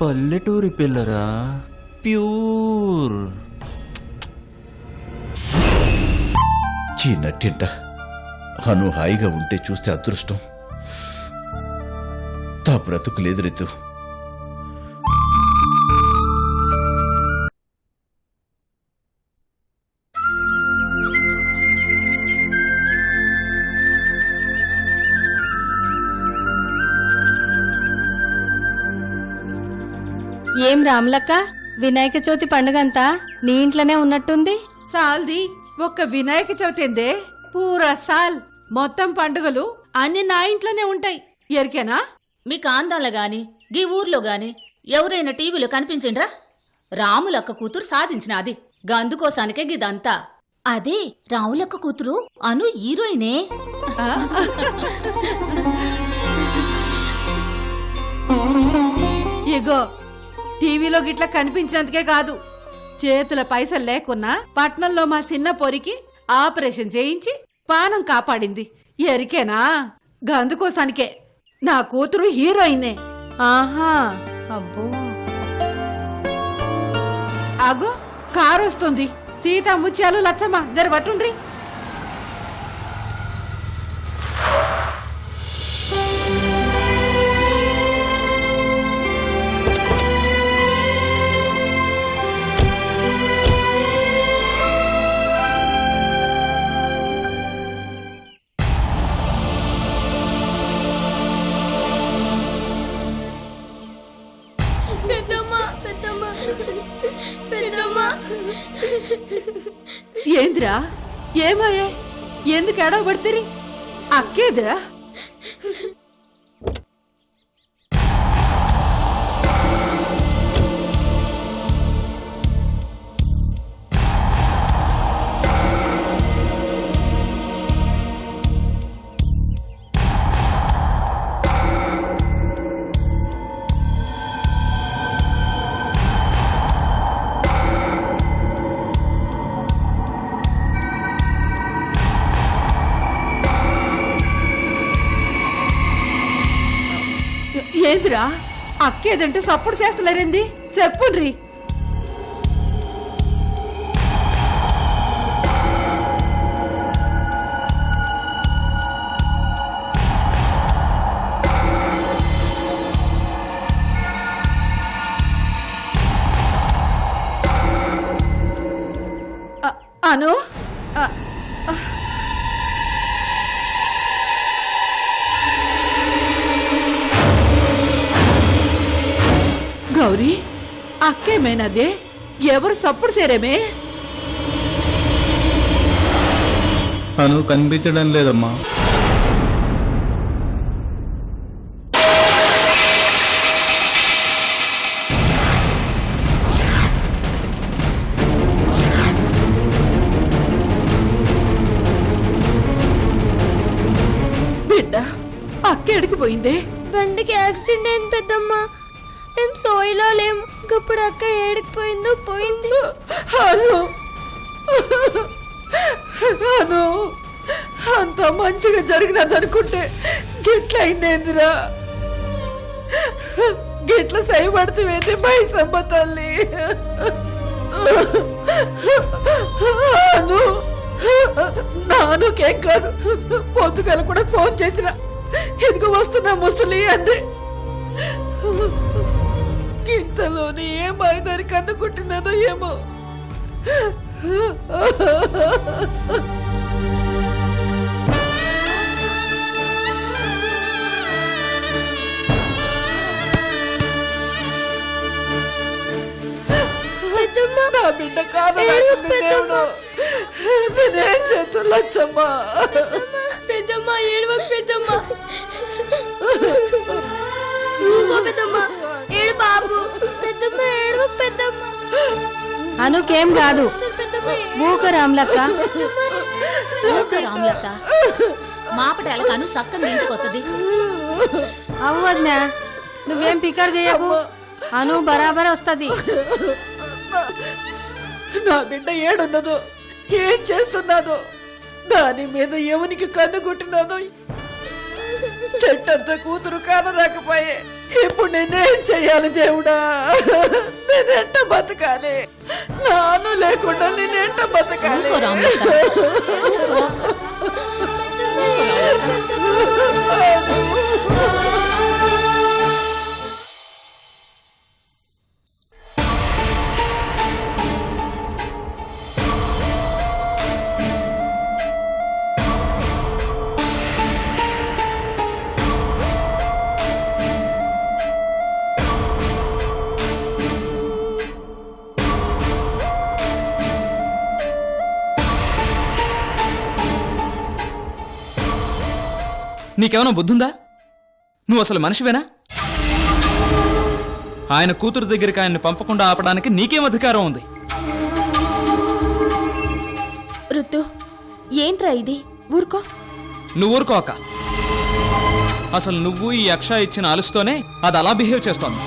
పల్లెటూరి పిల్లరా, ప్యూర్. చిన్నట్టింట అను హాయిగా ఉంటే చూస్తే అదృష్టం. తా బ్రతుకు లేదు రితు. ఏం రాములక్క, వినాయక చవితి పండుగంతా నీ ఇంట్లోనే ఉన్నట్టుంది. సాల్ది ఒక్క వినాయక చవితిందే, పూరా సాల్ మొత్తం పండుగలు అన్ని నా ఇంట్లోనే ఉంటాయి. ఎరికేనా? మీకు ఆందాల గాని గీ ఊర్లో గాని ఎవరైనా టీవీలో కనిపించిండ్రా? రాములక్క కూతురు సాధించిన అది గందుకోసానికే గిదంతా. అదే రాములక్క కూతురు అను హీరోయినే. ఇగో టీవీలో గిట్లా కనిపించినందుకే కాదు, చేతుల పైసలు లేకున్నా పట్నంలో మా చిన్న పొరికి ఆపరేషన్ చేయించి పానం కాపాడింది. ఎరికేనా? గందుకోసానికే నా కూతురు హీరోయినే. ఆహా, అబ్బో. ఆగో కారు వస్తుంది. సీతా ముత్యాలు లచ్చమ్మ జర పట్టుండ్రి. ఏంద్రా, ఏమాయే? ఎందుకు ఎడవబడితే? అక్కేదిరా? ఏందిరా, అక్కేదంటే సప్పుడు చేస్తలేరేంది? చెప్పుండ్రి. అను, గౌరీ, అక్కేమేనదే? ఎవరు సప్పుడు సేరేమే? అను కనిపించడం లేదమ్మా. బిడ్డ, అక్కేడికి పోయిందే? బండికి యాక్సిడెంట్ అయింది పెద్దమ్మా. మేము సోయిలో లేము. ఇప్పుడు అక్క ఏడికిపోయిందో పోయింది. అను, అను, అంత మంచిగా జరిగినదనుకుంటే గిట్లయిందేందిరా? గిట్ల సైపడుతుంది మైసమ్మ తల్లి. అను, నానుకేం కాదు. పొద్దుగల కూడా ఫోన్ చేసిన, ఇదిగో వస్తున్నా ముసలి అంది. ఇంతలోనే ఏమైందని కన్నుకుంటున్నానో ఏమో. నా బిడ్డ కారణం దేవుడు, నేనేం చేతులు లచ్చమ్మా. పెద్దమ్మా ఏడవకు పెద్దమ్మా. పెద్దమ్మా ఏడు బాబు. పెద్దమ్మా ఏడవకు పెద్దమ్మా. అనుకేం కాదు. మూక రాములక్క. రాములక్క మాపటాలకు అను సక్కని ఇంటికొత్తది. అవ్వద్నా, నువ్వేం పికర్ చేయకు. అను బరాబర్ వస్తది. నా బిడ్డ ఏడున్నదో, ఏం చేస్తున్నానో, దాని మీద ఎవనికి కన్ను కొట్టినానో. చెట్టంత కూతురు కానరాకపోయే ఇప్పుడు నేనేం చెయ్యాలి దేవుడా? నేనెంట బతకాలి? నాను లేకుండా నేనెంట బతకాలి? ఊరుకో రాములక్క. ఊరుకో. నీకేమైనా బుద్ధుందా? నువ్వు అసలు మనిషివేనా? ఆయన కూతురు దగ్గరికి ఆయన్ని పంపకుండా ఆపడానికి నీకేం అధికారం ఉంది? రుతు ఏంట్రా ఇది? ఊరుకో. నువ్వు ఊరుకో అక్క. అసలు నువ్వు ఈ అక్ష ఇచ్చిన అలుస్తోనే అది అలా బిహేవ్ చేస్తోంది.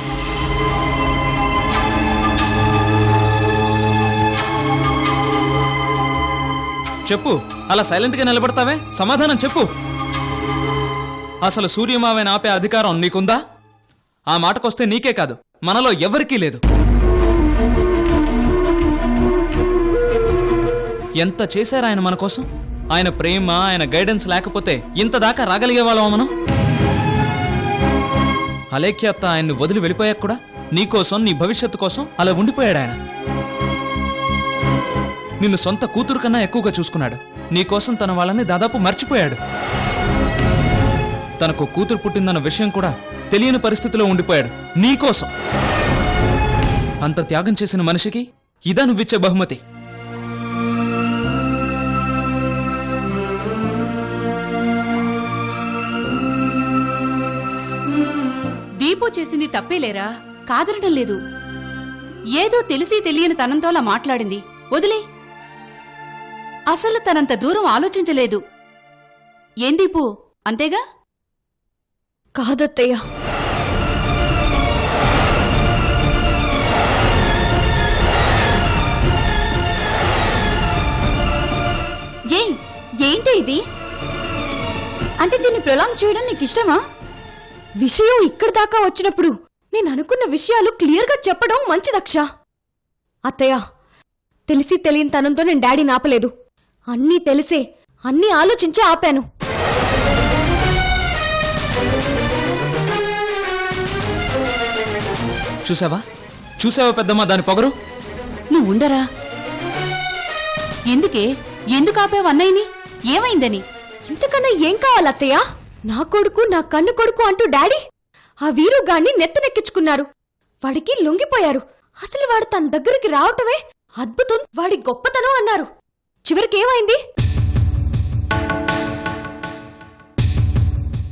చెప్పు, అలా సైలెంట్గా నిలబడతావే? సమాధానం చెప్పు. అసలు సూర్యమావని ఆపే అధికారం నీకుందా? ఆ మాటకొస్తే నీకే కాదు, మనలో ఎవరికీ లేదు. ఎంత చేశారు ఆయన మన కోసం? ఆయన ప్రేమ, ఆయన గైడెన్స్ లేకపోతే ఇంత దాకా రాగలిగేవాళ్ళం మనం? అలేఖ్య అత్త ఆయన్ని వదిలి వెళ్ళిపోయాక కూడా నీకోసం, నీ భవిష్యత్తు కోసం అలా ఉండిపోయాడు ఆయన. నిన్ను సొంత కూతురు కన్నా ఎక్కువగా చూసుకున్నాడు. నీకోసం తన వాళ్ళని దాదాపు మర్చిపోయాడు. తనకు కూతురు పుట్టిందన్న విషయం కూడా తెలియని పరిస్థితిలో ఉండిపోయాడు నీకోసం. అంత త్యాగం చేసిన మనిషికి ఇదా నువ్విచ్చే బహుమతి? దీపు చేసింది తప్పేలేరా, కాదనటం లేదు. ఏదో తెలిసి తెలియని తనంతో అలా మాట్లాడింది, వదిలే. అసలు తనంత దూరం ఆలోచించలేదు. ఏం దీపు, అంతేగా? కాదత్తయ్య, ఏంటి ఇది? అంటే దీన్ని ప్రొలాంగ్ చేయడం నీకు ఇష్టమా? విషయం ఇక్కడ దాకా వచ్చినప్పుడు నేను అనుకున్న విషయాలు క్లియర్గా చెప్పడం మంచిదక్ష. అత్తయ్య, తెలిసి తెలియని తనంతో నేను డాడీని ఆపలేదు. అన్నీ తెలిసే, అన్నీ ఆలోచించే ఆపాను. చూసావా పెద్దమ్మా దాని పొగరు? నువ్వు ఉండరా. ఎందుకు ఆపావు అన్నయ్యని? ఏమైందని? ఇంతకన్నా ఏం కావాలి అత్తయ్య? నా కొడుకు, నా కన్ను కొడుకు అంటూ డాడీ ఆ వీరుగాన్ని నెత్తనెక్కించుకున్నారు. వాడికి లొంగిపోయారు. అసలు వాడు తన దగ్గరికి రావటమే అద్భుతం, వాడి గొప్పతనం అన్నారు. చివరికి ఏమైంది?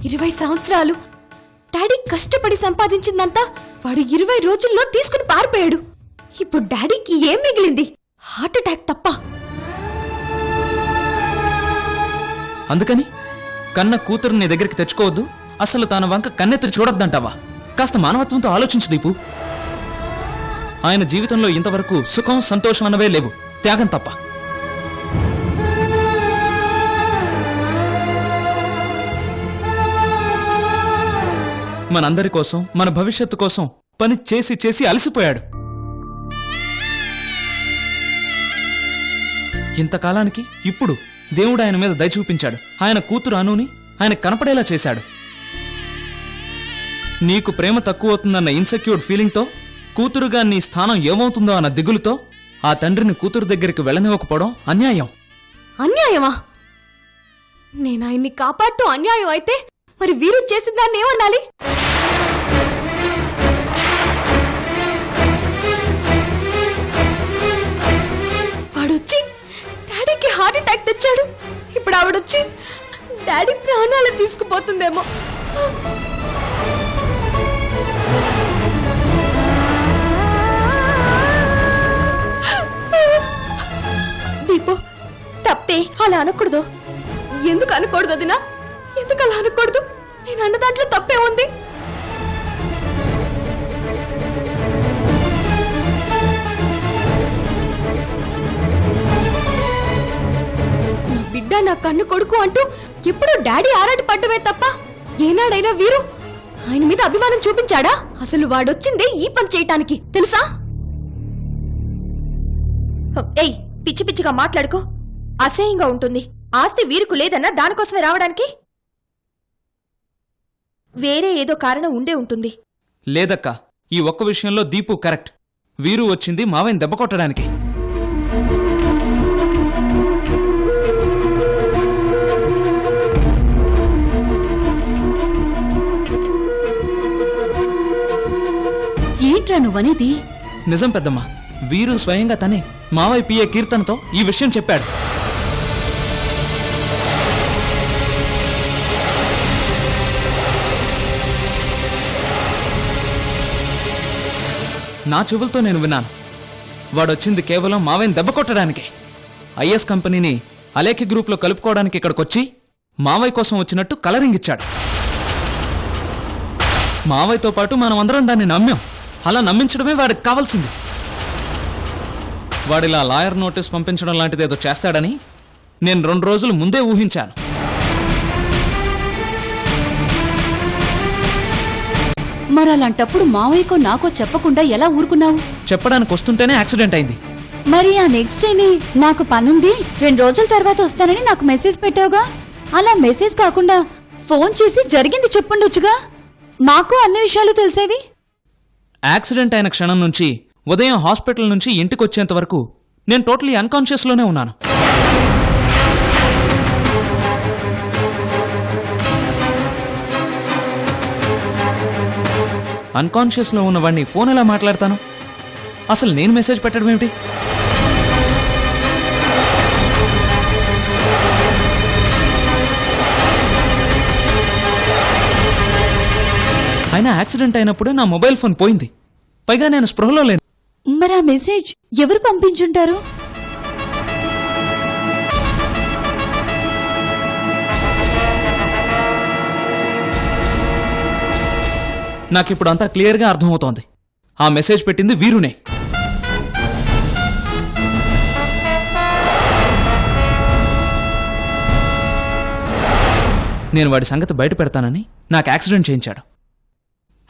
20 సంవత్సరాలు డాడీ కష్టపడి సంపాదించిందంతా వాడు 20 రోజుల్లో తీసుకుని పారిపోయాడు. ఇప్పుడు డాడీకి ఏం మిగిలింది? హార్ట్ అటాక్ తప్ప. అందుకని కన్న కూతురు నీ దగ్గరికి తెచ్చుకోవద్దు, అసలు తన వంక కన్నెత్తి చూడొద్దంటావా? కాస్త మానవత్వంతో ఆలోచించు దీపు. ఆయన జీవితంలో ఇంతవరకు సుఖం, సంతోషం అన్నవే లేవు, త్యాగం తప్ప. మనందరి కోసం, మన భవిష్యత్తు కోసం పని చేసి చేసి అలసిపోయాడు. ఇంతకాలానికి ఇప్పుడు దేవుడు ఆయన మీద దయ చూపించాడు. ఆయన కూతురు అనుని ఆయన కనపడేలా చేశాడు. నీకు ప్రేమ తక్కువవుతుందన్న ఇన్సెక్యూర్డ్ ఫీలింగ్తో, కూతురుగా నీ స్థానం ఏమవుతుందో అన్న దిగులుతో ఆ తండ్రిని కూతురు దగ్గరికి వెళ్ళనివ్వకపోవడం అన్యాయం. అన్యాయమా? నేను ఆయన్ని కాపాడుతూ అన్యాయం అయితే మరి వీరు చేసిన దాన్ని ఏమనాలి? వాడొచ్చి డాడీకి హార్ట్ అటాక్ తెచ్చాడు. ఇప్పుడు ఆవిడొచ్చి డాడీ ప్రాణాలు తీసుకుపోతుందేమో. దీపు, తప్పే, అలా అనకూడదు. ఎందుకు అనకూడదు అదినా? ఎందుకు అలా అనకూడదు? నేను అన్న దాంట్లో తప్పే ఉంది. నా బిడ్డ, నా కన్ను కొడుకు అంటూ ఎప్పుడూ డాడీ ఆరాట పడ్డమే తప్ప ఏనాడైనా వీరు ఆయన మీద అభిమానం చూపించాడా? అసలు వాడొచ్చిందే ఈ పని చేయటానికి తెలుసా? ఏయ్, పిచ్చి పిచ్చిగా మాట్లాడుకో. అసహ్యంగా ఉంటుంది. ఆస్తి వీరుకు లేదన్నా దానికోసమే రావడానికి వేరే ఏదో కారణం ఉండే ఉంటుంది. లేదక్క, ఈ ఒక్క విషయంలో దీపు కరెక్ట్. వీరు వచ్చింది మావయ్యని దెబ్బ కొట్టడానికి. ఏంట్రా నువ్వనేది? నిజం పెద్దమ్మ, వీరు స్వయంగా తనే మావయ్య పిఏ కీర్తనతో ఈ విషయం చెప్పాడు. నా చెవులతో నేను విన్నాను. వాడొచ్చింది కేవలం మావయ్యని దెబ్బ కొట్టడానికి. ఐఎస్ కంపెనీని అలేఖ్య గ్రూప్లో కలుపుకోవడానికి ఇక్కడికొచ్చి మావయ్య కోసం వచ్చినట్టు కలరింగ్ ఇచ్చాడు. మావయ్యతో పాటు మనం అందరం దాన్ని నమ్మాం. అలా నమ్మించడమే వాడికి కావాల్సింది. వాడిలా లాయర్ నోటీస్ పంపించడం లాంటిదేదో చేస్తాడని నేను 2 రోజులు ముందే ఊహించాను. మరలాంటప్పుడు మావయ్యకో నాకో చెప్పకుండా ఎలా ఊరుకున్నావు? చెప్పడానికి వస్తుంటేనే యాక్సిడెంట్ అయింది. మరి ఆ నెక్స్ట్ డేనే నాకు పనుంది 2 రోజుల తర్వాత వస్తానని నాకు మెసేజ్ పెట్టావుగా. అలా మెసేజ్ కాకుండా ఫోన్ చేసి జరిగింది చెప్పుండొచ్చుగా. మాకు అన్ని విషయాలు తెలిసేవి. యాక్సిడెంట్ అయిన క్షణం నుంచి ఉదయం హాస్పిటల్ నుంచి ఇంటికి వచ్చేంత వరకు నేను టోటలీ అన్కాన్షియస్లోనే ఉన్నాను. అన్కాన్షియస్లో ఉన్న వాడిని ఫోన్ ఎలా మాట్లాడతాను? అసలు నేను మెసేజ్ పెట్టడం ఏమిటి? అయినా యాక్సిడెంట్ అయినప్పుడే నా మొబైల్ ఫోన్ పోయింది. పైగా నేను స్పృహలో లేను. మరి ఆ మెసేజ్ ఎవరు పంపించుంటారు? నాకిప్పుడు అంతా క్లియర్గా అర్థమవుతోంది. ఆ మెసేజ్ పెట్టింది వీరునే. నేను వాడి సంగతి బయట పెడతానని నాకు యాక్సిడెంట్ చేయించాడు.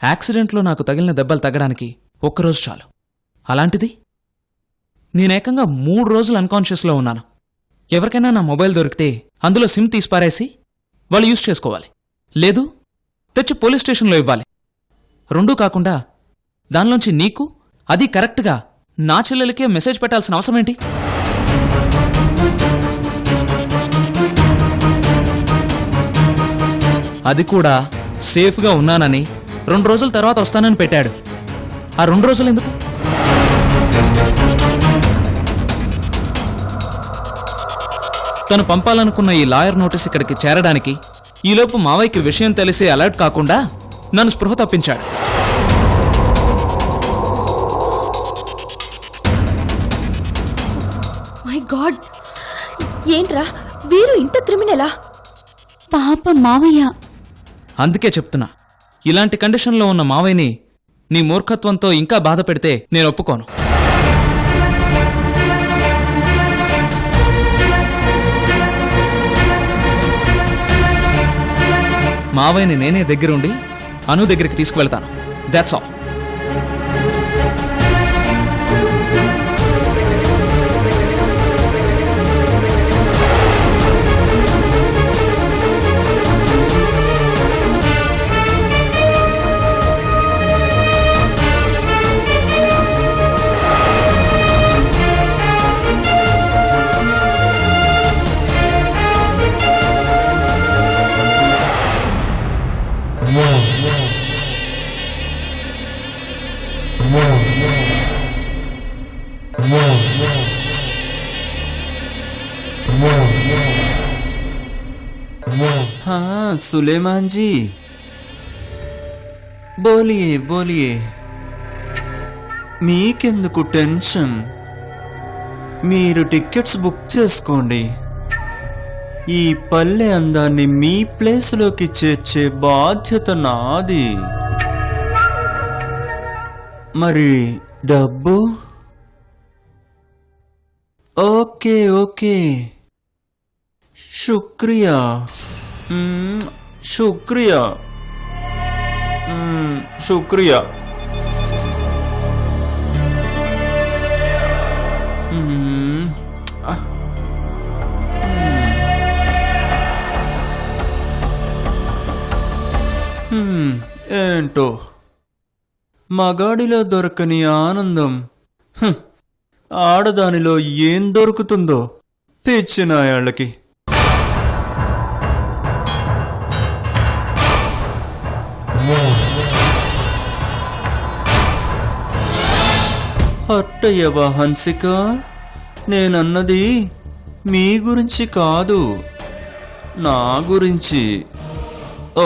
యాక్సిడెంట్లో నాకు తగిలిన దెబ్బలు తగ్గడానికి ఒక్కరోజు చాలు. అలాంటిది నేనేకంగా 3 రోజులు అన్కాన్షియస్లో ఉన్నాను. ఎవరికైనా నా మొబైల్ దొరికితే అందులో సిమ్ తీసి పారేసి వాళ్ళు యూజ్ చేసుకోవాలి, లేదు తెచ్చి పోలీస్ స్టేషన్లో ఇవ్వాలి. 2 కాకుండా దానిలోంచి నీకు, అది కరెక్ట్గా నా చెల్లెలకే మెసేజ్ పెట్టాల్సిన అవసరం ఏంటి? అది కూడా సేఫ్గా ఉన్నానని 2 రోజుల తర్వాత వస్తానని పెట్టాడు. ఆ 2 రోజులు ఎందుకు? తను పంపాలనుకున్న ఈ లాయర్ నోటీస్ ఇక్కడికి చేరడానికి ఈలోపు మావయ్యకి విషయం తెలిసే అలర్ట్ కాకుండా నన్ను స్పృహ తప్పించాడు. మై గాడ్, ఏంట్రా వీరు ఇంత క్రిమినలా? పాప మావయ్య. అందుకే చెప్తున్నా, ఇలాంటి కండిషన్లో ఉన్న మావయ్యని నీ మూర్ఖత్వంతో ఇంకా బాధ పెడితే నేను ఒప్పుకోను. మావయ్యని నేనే దగ్గరుండి అను దగ్గరికి తీసుకువెళ్తాను. That's all. हाँ सुलेमान जी, बोलिए बोलिए. మీకెందుకు టెన్షన్? మీరు టికెట్స్ బుక్ చేసుకోండి. ఈ పల్లె అందాన్ని మీ ప్లేస్లోకి చేర్చే బాధ్యత నాది. మరి డబ్బు? ఓకే ఓకే, शुक्रिया शुक्रिया. శుక్రియా. ఏంటో మగాడిలో దొరకని ఆనందం ఆడదానిలో ఏం దొరుకుతుందో పిచ్చినాయాళ్ళకి. అట్టయ్యవా హన్సిక, నేనన్నది మీ గురించి కాదు, నా గురించి.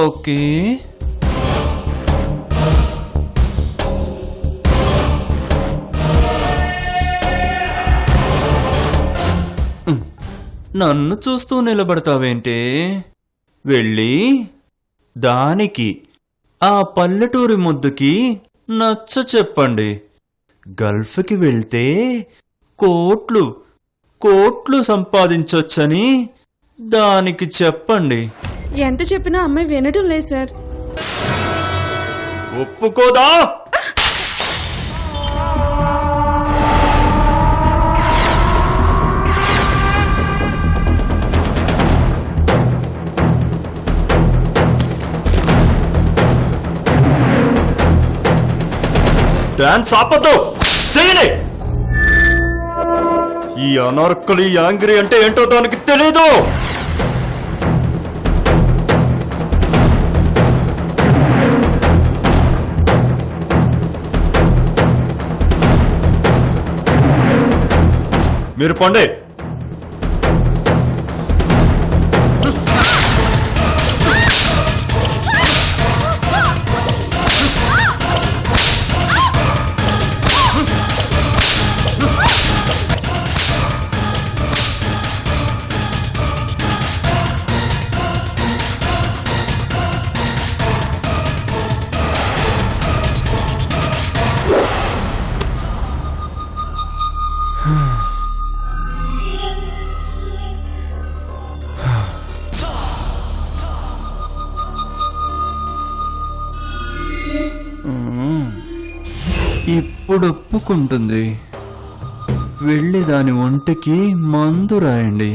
ఓకే. నన్ను చూస్తూ నిలబడతావేంటే? వెళ్ళి దానికి ఆ పల్లెటూరి ముద్దుకి నచ్చ చెప్పండి. గల్ఫ్కి వెళ్తే కోట్లు కోట్లు సంపాదించొచ్చని దానికి చెప్పండి. ఎంత చెప్పినా అమ్మాయి వినటం లేదు సార్. ఒప్పుకోదా? డాన్స్ ఆపద్దు, చెయ్యండి. ఈ అనార్కలి యాంగ్రీ అంటే ఏంటో దానికి తెలీదు. మీరు పండే. ఇప్పుడు ఒప్పుకుంటుంది. వెళ్ళి దాని ఒంటికి మందు రాయండి.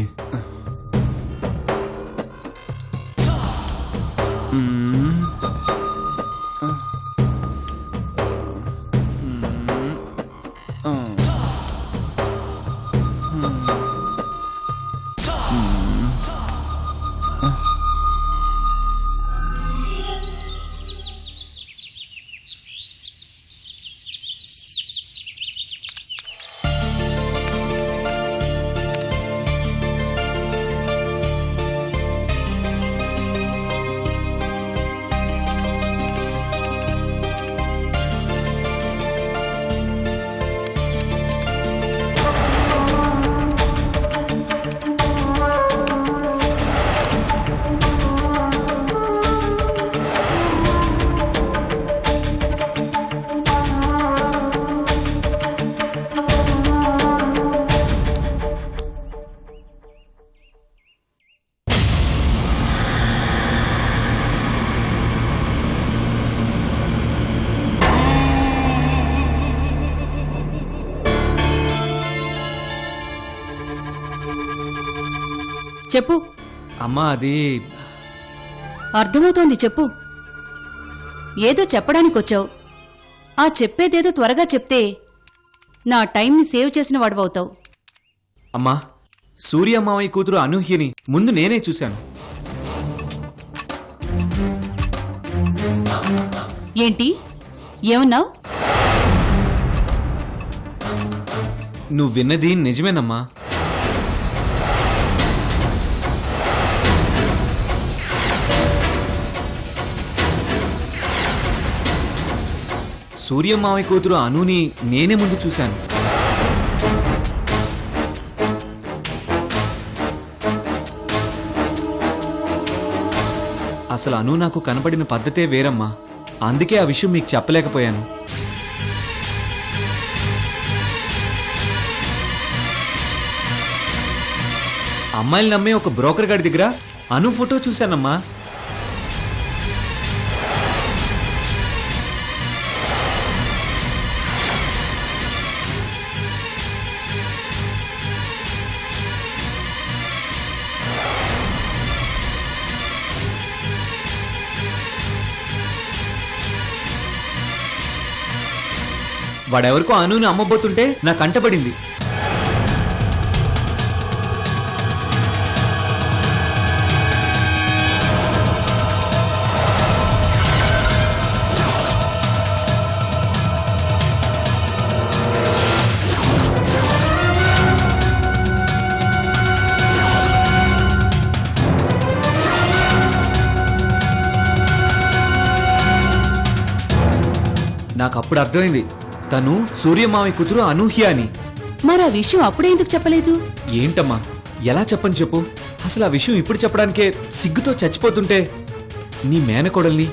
చెప్పు. అమ్మా, అది అర్థమవుతోంది, చెప్పు. ఏదో చెప్పడానికి వచ్చావు. ఆ చెప్పేదేదో త్వరగా చెప్తే నా టైంని సేవ్ చేసిన వాడివవుతావు. అమ్మా, సూర్య మావయ్య కూతురు అనూహ్యని ముందు నేనే చూశాను. ఏంటి ఏమన్నావు? నువ్వు విన్నది నిజమేనమ్మా. సూర్య మావయ్య కూతురు అనుని నేనే ముందు చూశాను. అసలు అను నాకు కనపడిన పద్ధతే వేరమ్మా. అందుకే ఆ విషయం మీకు చెప్పలేకపోయాను. అమ్మాయిలు నమ్మే ఒక బ్రోకర్ గారి దగ్గర అను ఫోటో చూశానమ్మా. వాడెవరికో అనుని అమ్మబోతుంటే నా కంటపడింది. నాకు అప్పుడు అర్థమైంది తను సూర్యమామయ్య కూతురు అనూహ్య అని. మరి ఆ విషయం అప్పుడే ఎందుకు చెప్పలేదు? ఏంటమ్మా ఎలా చెప్పని చెప్పు. అసలు ఆ విషయం ఇప్పుడు చెప్పడానికే సిగ్గుతో చచ్చిపోతుంటే నీ మేనకోడల్ని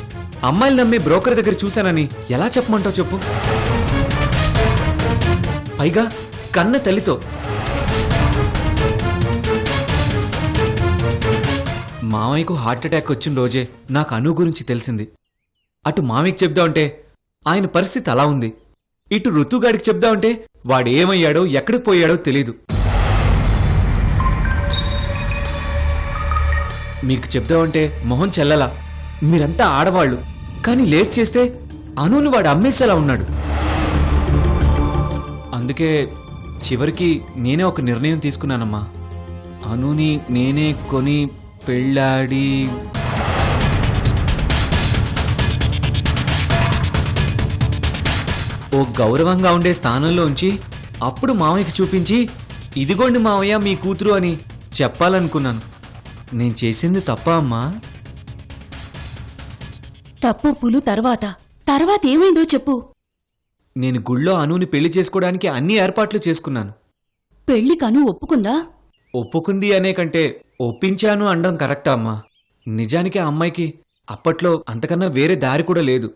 అమ్మాయిలు నమ్మే బ్రోకర్ దగ్గర చూశానని ఎలా చెప్పమంటావు చెప్పు. పైగా కన్న తల్లితో. మామయ్యకు హార్ట్ అటాక్ వచ్చిన రోజే నాకు అను గురించి తెలిసింది. అటు మామయ్యకి చెప్దామంటే ఆయన పరిస్థితి అలా ఉంది, ఇటు ఋతుగాడికి చెప్దామంటే వాడేమయ్యాడో ఎక్కడికి పోయాడో తెలీదు. మీకు చెప్దామంటే మొహం చెల్లలా. మీరంతా ఆడవాళ్ళు, కానీ లేట్ చేస్తే అనుని వాడు అమ్మేసేలా ఉన్నాడు. అందుకే చివరికి నేనే ఒక నిర్ణయం తీసుకున్నానమ్మా. అనుని నేనే కొని పెళ్ళాడి ఓ గౌరవంగా ఉండే స్థానంలో ఉంచి అప్పుడు మామయ్యకి చూపించి ఇదిగోండి మామయ్య మీ కూతురు అని చెప్పాలనుకున్నాను. నేను చేసింది తప్ప అమ్మా? తప్పులు తర్వాత ఏమైందో చెప్పు. నేను గుళ్ళో అనుని పెళ్లి చేసుకోవడానికి అన్ని ఏర్పాట్లు చేసుకున్నాను. పెళ్లికను ఒప్పుకుందా? ఒప్పుకుంది అనే కంటే ఒప్పించాను అనడం కరెక్టా అమ్మా? నిజానికి ఆ అమ్మాయికి అప్పట్లో అంతకన్నా వేరే దారి కూడా లేదు.